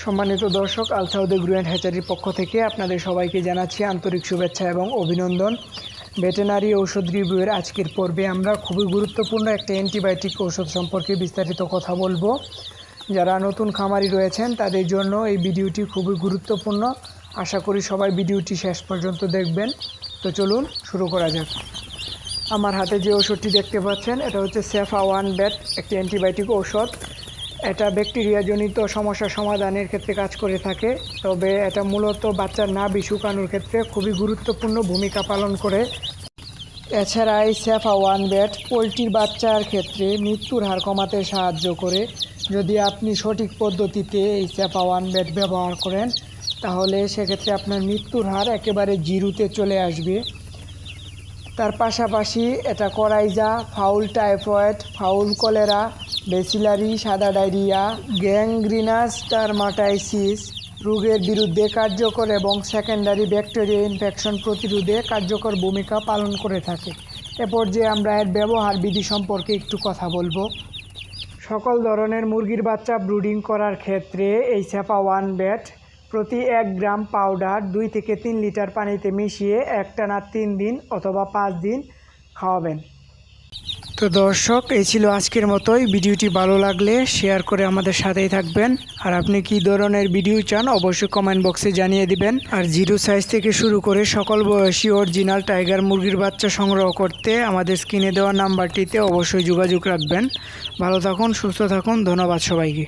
সম্মানিত দর্শক, আলসাউদ agro and হ্যাচারির পক্ষ থেকে আপনাদের সবাইকে জানাচ্ছি আন্তরিক শুভেচ্ছা এবং অভিনন্দন। ভেটেনারি ঔষধ রিভিউয়ের আজকের পর্বে আমরা খুবই গুরুত্বপূর্ণ একটা অ্যান্টিবায়োটিক ঔষধ সম্পর্কে বিস্তারিত কথা বলবো। যারা নতুন খামারি রয়েছেন তাদের জন্য এই ভিডিওটি খুবই গুরুত্বপূর্ণ। আশা করি সবাই ভিডিওটি শেষ পর্যন্ত দেখবেন। তো চলুন শুরু করা যাক। আমার হাতে যে ওষুধটি দেখতে পাচ্ছেন এটা হচ্ছে সেফা ওয়ান ব্যাট, একটি অ্যান্টিবায়োটিক ঔষধ। এটা ব্যাকটেরিয়াজনিত সমস্যা সমাধানের ক্ষেত্রে কাজ করে থাকে, তবে এটা মূলত বাচ্চার নাভি শুকানোর ক্ষেত্রে খুবই গুরুত্বপূর্ণ ভূমিকা পালন করে। এছাড়া এই সেফা ওয়ান ব্যাট পোলট্রির বাচ্চার ক্ষেত্রে মৃত্যুর হার কমাতে সাহায্য করে। যদি আপনি সঠিক পদ্ধতিতে এই সেফা ওয়ান ব্যাট ব্যবহার করেন তাহলে সেক্ষেত্রে আপনার মৃত্যুর হার একেবারে জিরোতে চলে আসবে। তার পাশাপাশি এটা coryza, fowl typhoid, fowl cholera, bacillary, সাদা ডায়রিয়া, গ্যাংগ্রিনাস ডার্মাটাইসিস রোগের বিরুদ্ধে কার্যকর এবং সেকেন্ডারি ব্যাকটেরিয়া ইনফেকশন প্রতিরোধে কার্যকর ভূমিকা পালন করে থাকে। এ পর্যায়ে আমরা এর ব্যবহার বিধি সম্পর্কে একটু কথা বলবো। সকল ধরনের মুরগির বাচ্চা ব্রুডিং করার ক্ষেত্রে এই সেফা ওয়ান ব্যাট প্রতি 1 গ্রাম পাউডার 2 থেকে 3 লিটার পানিতে মিশিয়ে একটানা 3 দিন অথবা 5 দিন খাওয়াবেন। তো দর্শক, এই ছিল আজকের মতোই। ভিডিওটি ভালো লাগলে শেয়ার করে আমাদের সাথেই থাকবেন। আর আপনি কি ধরনের ভিডিও চান অবশ্যই কমেন্ট বক্সে জানিয়ে দিবেন। আর 0 সাইজ থেকে শুরু করে সকল বয়সী অরিজিনাল টাইগার মুরগির বাচ্চা সংগ্রহ করতে আমাদের স্ক্রিনে দেওয়া নাম্বারটিতে অবশ্যই যোগাযোগ রাখবেন। ভালো থাকুন, সুস্থ থাকুন। ধন্যবাদ সবাইকে।